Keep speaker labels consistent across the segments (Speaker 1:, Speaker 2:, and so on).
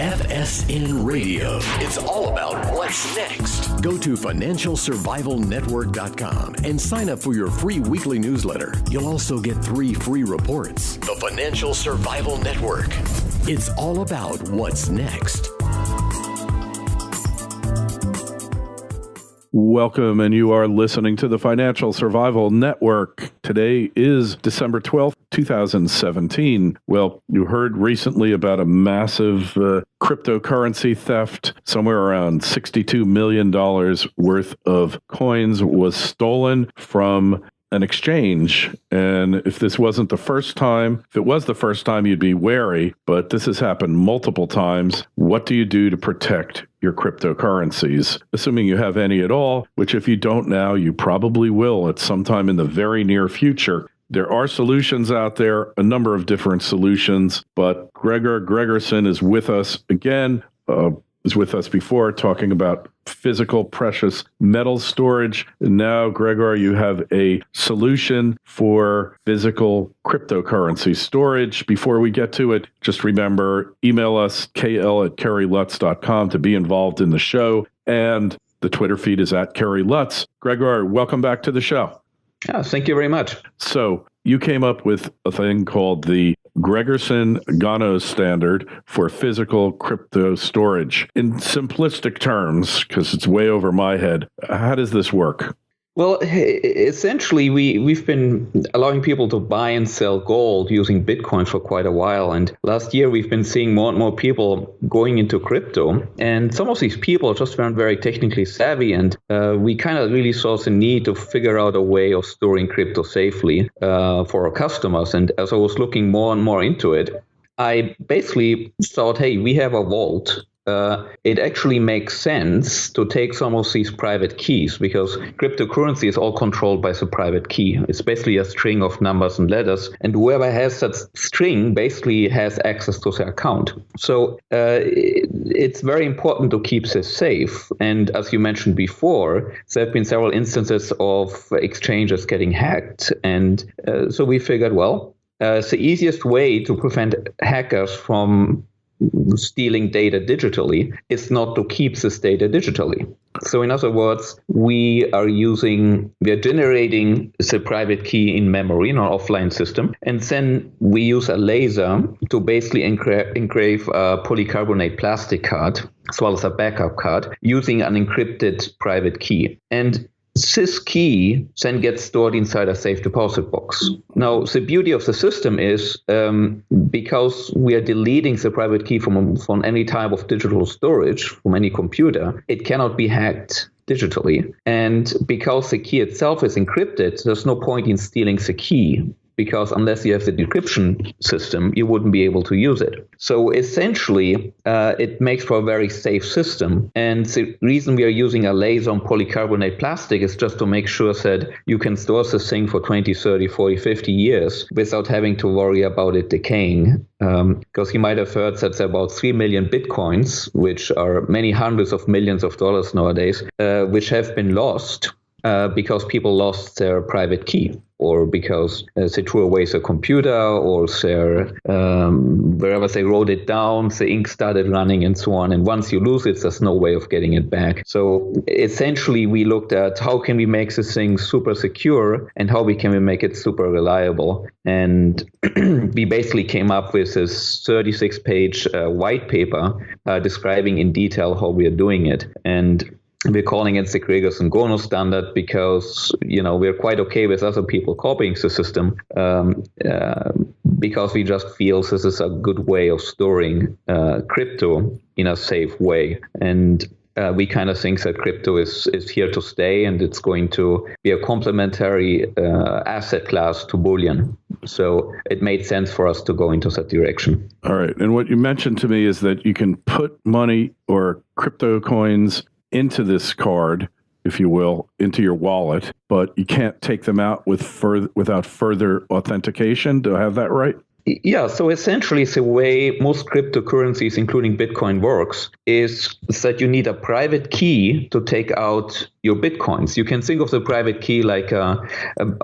Speaker 1: FSN Radio. It's all about what's next. Go to financialsurvivalnetwork.com and sign up for your free weekly newsletter. You'll also get 3 free reports. The Financial Survival Network. It's all about what's next.
Speaker 2: Welcome, and you are listening to the Financial Survival Network. Today is December 12th, 2017. Well, you heard recently about a massive cryptocurrency theft. Somewhere around $62 million worth of coins was stolen from an exchange. And if this wasn't the first time, if it was the first time, you'd be wary, but this has happened multiple times. What do you do to protect your cryptocurrencies, assuming you have any at all, which if you don't now, you probably will at some time in the very near future? There are solutions out there, a number of different solutions, but Gregor Gregersen is with us again, was with us before talking about physical precious metal storage. And now, Gregor, you have a solution for physical cryptocurrency storage. Before we get to it, just remember, email us, kl@kerrylutz.com to be involved in the show. And the Twitter feed is @KerryLutz. Gregor, welcome back to the show.
Speaker 3: Thank you very much.
Speaker 2: So you came up with a thing called the Gregersen Gano standard for physical crypto storage. In simplistic terms, because it's way over my head, how does this work?
Speaker 3: Well, essentially, we've been allowing people to buy and sell gold using Bitcoin for quite a while. And last year, we've been seeing more and more people going into crypto. And some of these people just weren't very technically savvy. And we kind of really saw the need to figure out a way of storing crypto safely for our customers. And as I was looking more and more into it, I basically thought, hey, we have a vault. It actually makes sense to take some of these private keys because cryptocurrency is all controlled by the private key. It's basically a string of numbers and letters, and whoever has that string basically has access to the account. So it's very important to keep this safe. And as you mentioned before, there have been several instances of exchanges getting hacked. And so we figured, well, the easiest way to prevent hackers from stealing data digitally is not to keep this data digitally. So in other words, we are generating the private key in memory in our offline system, and then we use a laser to basically engrave a polycarbonate plastic card as well as a backup card using an encrypted private key. And this key then gets stored inside a safe deposit box. Now, the beauty of the system is because we are deleting the private key from any type of digital storage, from any computer, it cannot be hacked digitally. And because the key itself is encrypted, there's no point in stealing the key, because unless you have the decryption system, you wouldn't be able to use it. So essentially, it makes for a very safe system. And the reason we are using a laser on polycarbonate plastic is just to make sure that you can store this thing for 20, 30, 40, 50 years without having to worry about it decaying. Because you might have heard that there are about 3 million Bitcoins, which are many hundreds of millions of dollars nowadays, which have been lost because people lost their private key, or because they threw away their computer, or wherever they wrote it down, the ink started running and so on. And once you lose it, there's no way of getting it back. So essentially, we looked at how can we make this thing super secure and how can we make it super reliable. And we basically came up with this 36-page white paper describing in detail how we are doing it. And we're calling it the Gregersen Gano standard because, we're quite okay with other people copying the system because we just feel this is a good way of storing crypto in a safe way. And we kind of think that crypto is here to stay, and it's going to be a complementary asset class to bullion. So it made sense for us to go into that direction.
Speaker 2: All right. And what you mentioned to me is that you can put money or crypto coins into this card, if you will, into your wallet, but you can't take them out without further authentication. Do I have that right?
Speaker 3: Yeah, so essentially the way most cryptocurrencies, including Bitcoin, works is that you need a private key to take out your Bitcoins. You can think of the private key like an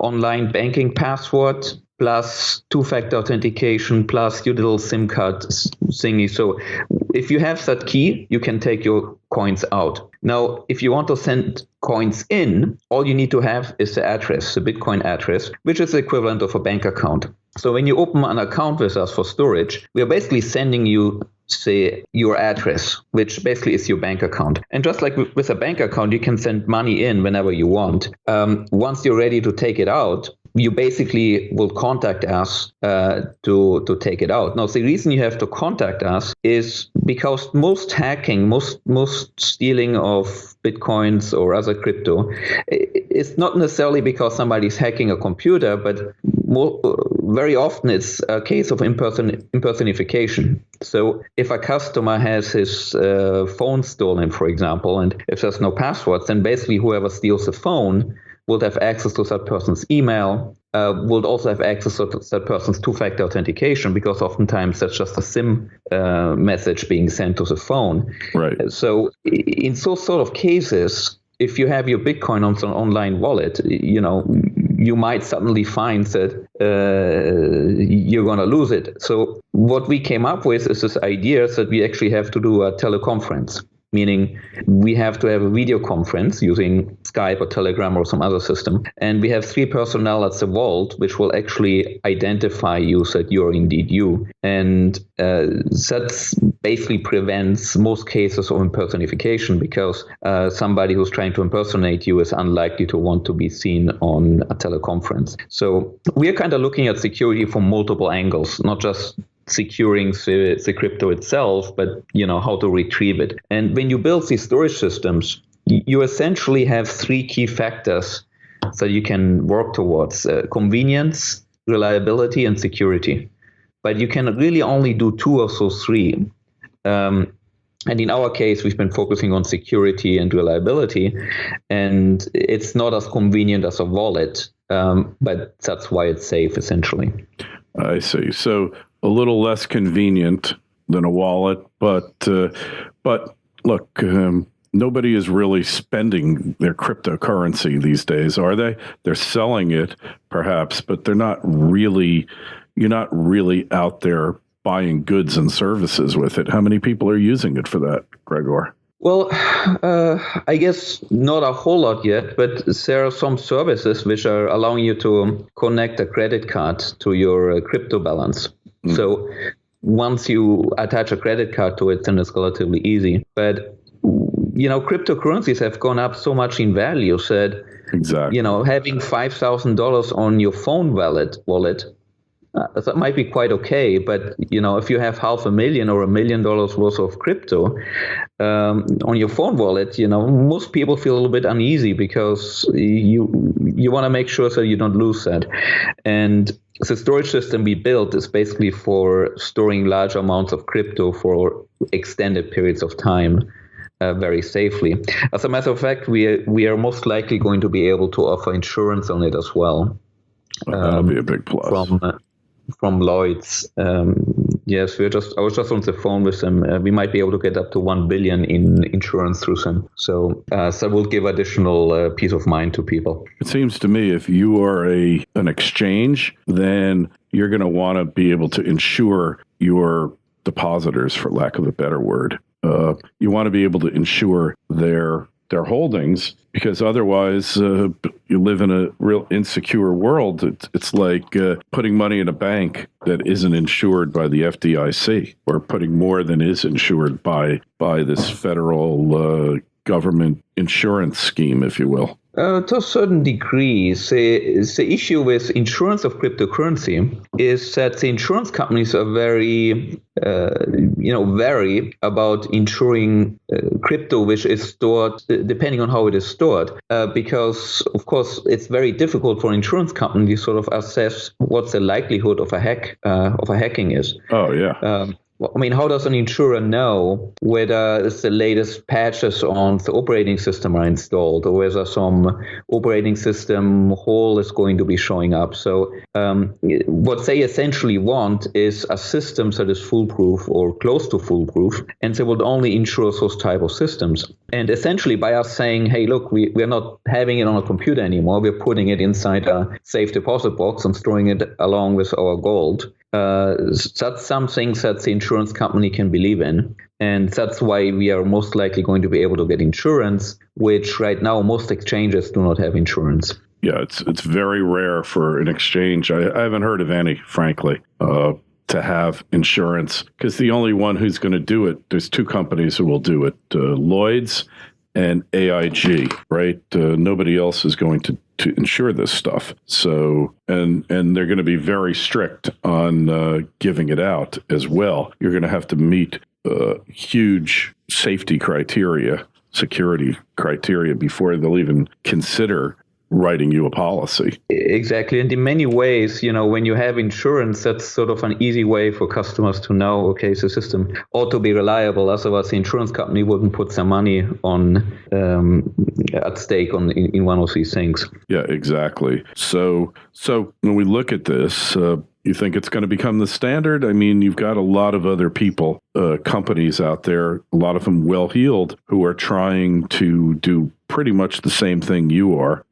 Speaker 3: online banking password, plus two-factor authentication, plus your little SIM card thingy. So if you have that key, you can take your coins out. Now, if you want to send coins in, all you need to have is the address, the Bitcoin address, which is the equivalent of a bank account. So when you open an account with us for storage, we are basically sending you, say, your address, which basically is your bank account. And just like with a bank account, you can send money in whenever you want. Once you're ready to take it out, you basically will contact us to take it out. Now, the reason you have to contact us is because most hacking, most stealing of Bitcoins or other crypto, it's not necessarily because somebody's hacking a computer, but very often it's a case of impersonification. So if a customer has his phone stolen, for example, and if there's no passwords, then basically whoever steals the phone will have access to that person's email, will also have access to that person's two-factor authentication, because oftentimes that's just a SIM message being sent to the phone.
Speaker 2: Right.
Speaker 3: So in those sort of cases, if you have your Bitcoin on some online wallet, you might suddenly find that you're going to lose it. So what we came up with is this idea that we actually have to do a teleconference, meaning we have to have a video conference using Skype or Telegram or some other system. And we have 3 personnel at the vault, which will actually identify you that you're indeed you. And that basically prevents most cases of impersonification, because somebody who's trying to impersonate you is unlikely to want to be seen on a teleconference. So we are kind of looking at security from multiple angles, not just securing the crypto itself, but how to retrieve it. And when you build these storage systems, you essentially have 3 key factors that you can work towards: convenience, reliability, and security. But you can really only do 2 of those 3. And in our case, we've been focusing on security and reliability, and it's not as convenient as a wallet, but that's why it's safe, essentially.
Speaker 2: I see. So a little less convenient than a wallet, but look, nobody is really spending their cryptocurrency these days, are they? They're selling it, perhaps, but they're not really. You're not really out there buying goods and services with it. How many people are using it for that, Gregor?
Speaker 3: Well, I guess not a whole lot yet, but there are some services which are allowing you to connect a credit card to your crypto balance. So once you attach a credit card to it, then it's relatively easy. But, cryptocurrencies have gone up so much in value that,
Speaker 2: exactly.
Speaker 3: Having $5,000 on your phone wallet, that might be quite okay. But, if you have $500,000 or $1 million worth of crypto on your phone wallet, most people feel a little bit uneasy, because you want to make sure that you don't lose that. And the storage system we built is basically for storing large amounts of crypto for extended periods of time very safely. As a matter of fact, we are most likely going to be able to offer insurance on it as well.
Speaker 2: That'll be a big plus.
Speaker 3: From Lloyd's. Yes, I was just on the phone with them. We might be able to get up to $1 billion in insurance through them. So that will give additional peace of mind to people.
Speaker 2: It seems to me if you are an exchange, then you're going to want to be able to insure your depositors, for lack of a better word. You want to be able to insure their holdings, because otherwise you live in a real insecure world. It's like putting money in a bank that isn't insured by the FDIC, or putting more than is insured by this federal government insurance scheme, if you will.
Speaker 3: To a certain degree, the issue with insurance of cryptocurrency is that the insurance companies are very about insuring crypto which is stored, depending on how it is stored, because, of course, it's very difficult for an insurance company to sort of assess what the likelihood of a hacking is.
Speaker 2: Oh, yeah.
Speaker 3: I mean, how does an insurer know whether the latest patches on the operating system are installed or whether some operating system hole is going to be showing up? So what they essentially want is a system that is foolproof or close to foolproof, and they would only insure those type of systems. And essentially by us saying, hey, look, we're not having it on a computer anymore, we're putting it inside a safe deposit box and storing it along with our gold. That's something that the insurance company can believe in. And that's why we are most likely going to be able to get insurance, which right now most exchanges do not have insurance.
Speaker 2: Yeah, it's very rare for an exchange. I haven't heard of any, frankly, to have insurance, because the only one who's going to do it, there's two companies who will do it, Lloyd's and AIG, right? Nobody else is going to insure this stuff. So, and they're going to be very strict on giving it out as well. You're going to have to meet huge safety criteria, security criteria before they'll even consider writing you a policy.
Speaker 3: Exactly. And in many ways, when you have insurance, that's sort of an easy way for customers to know, okay, the system ought to be reliable. Otherwise, the insurance company wouldn't put some money on at stake in one of these things.
Speaker 2: Yeah, exactly. So when we look at this, you think it's going to become the standard? I mean, you've got a lot of other people, companies out there, a lot of them well-heeled, who are trying to do pretty much the same thing you are.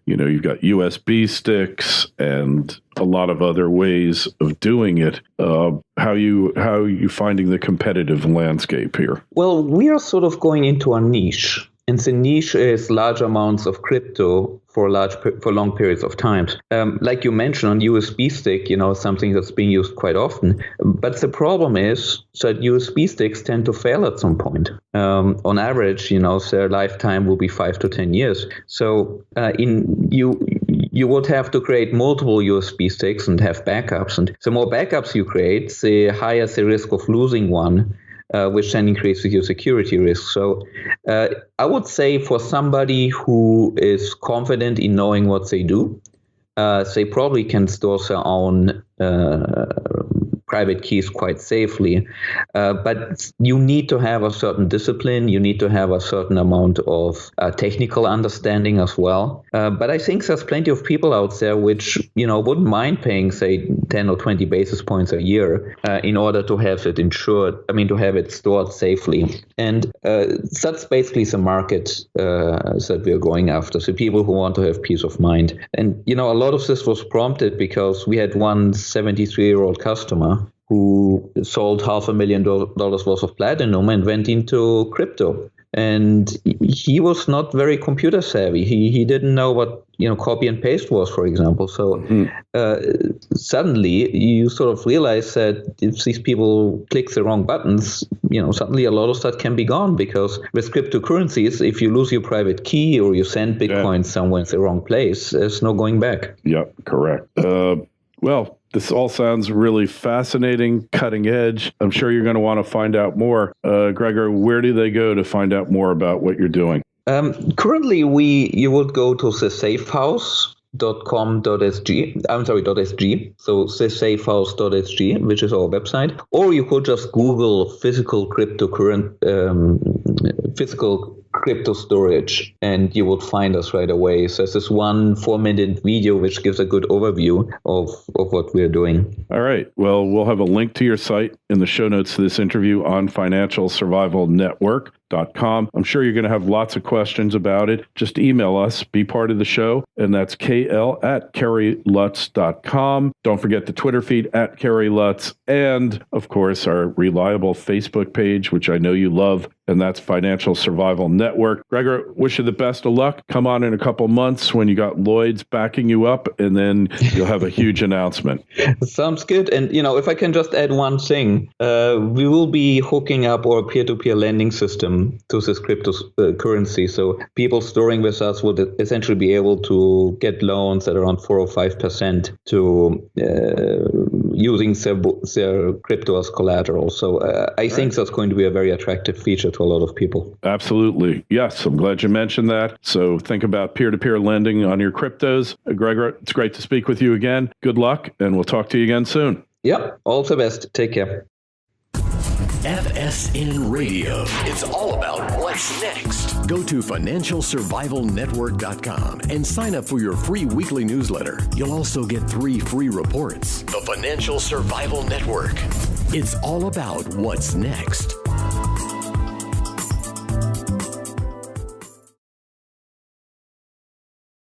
Speaker 2: You've got USB sticks and a lot of other ways of doing it. How are you finding the competitive landscape here?
Speaker 3: Well, we are sort of going into a niche. And the niche is large amounts of crypto for long periods of time. Like you mentioned, on USB stick, something that's being used quite often. But the problem is that USB sticks tend to fail at some point. On average, their lifetime will be 5 to 10 years. So you would have to create multiple USB sticks and have backups. And the more backups you create, the higher the risk of losing one, which then increases your security risk. So I would say for somebody who is confident in knowing what they do, they probably can store their own private keys quite safely. But you need to have a certain discipline. You need to have a certain amount of technical understanding as well. But I think there's plenty of people out there which, wouldn't mind paying, say, 10 or 20 basis points a year in order to have it insured. To have it stored safely. And that's basically the market that we're going after. So people who want to have peace of mind. And, a lot of this was prompted because we had one 73-year-old customer who sold $500,000 worth of platinum and went into crypto. And he was not very computer savvy. He didn't know what copy and paste was, for example. So suddenly you sort of realize that if these people click the wrong buttons, suddenly a lot of that can be gone, because with cryptocurrencies, if you lose your private key or you send Bitcoin somewhere in the wrong place, there's no going back.
Speaker 2: Yep, correct. Well, this all sounds really fascinating, cutting edge. I'm sure you're going to want to find out more. Gregor, where do they go to find out more about what you're doing?
Speaker 3: Currently, you would go to thesafehouse.com.sg. So thesafehouse.sg, which is our website. Or you could just Google physical crypto storage, and you would find us right away. So there's this 1 4-minute video which gives a good overview of what we're doing.
Speaker 2: All right. Well, we'll have a link to your site in the show notes to this interview on financialsurvivalnetwork.com. I'm sure you're going to have lots of questions about it. Just email us, be part of the show, and that's kl@kerrylutz.com. Don't forget the Twitter feed @KerryLutz, and of course our reliable Facebook page, which I know you love, and that's Financial Survival Network. Gregor, wish you the best of luck. Come on in a couple months when you got Lloyd's backing you up, and then you'll have a huge announcement.
Speaker 3: Sounds good. And, if I can just add one thing, we will be hooking up our peer-to-peer lending system to this cryptocurrency. So people storing with us will essentially be able to get loans at around 4 or 5% to using their crypto as collateral. So I think that's going to be a very attractive feature to a lot of people.
Speaker 2: Absolutely. Yes, I'm glad you mentioned that. So think about peer-to-peer lending on your cryptos. Gregor, it's great to speak with you again. Good luck, and we'll talk to you again soon.
Speaker 3: Yep. All the best. Take care.
Speaker 1: FSN Radio. It's all about what's next. Go to financialsurvivalnetwork.com and sign up for your free weekly newsletter. You'll also get 3 free reports. The Financial Survival Network. It's all about what's next.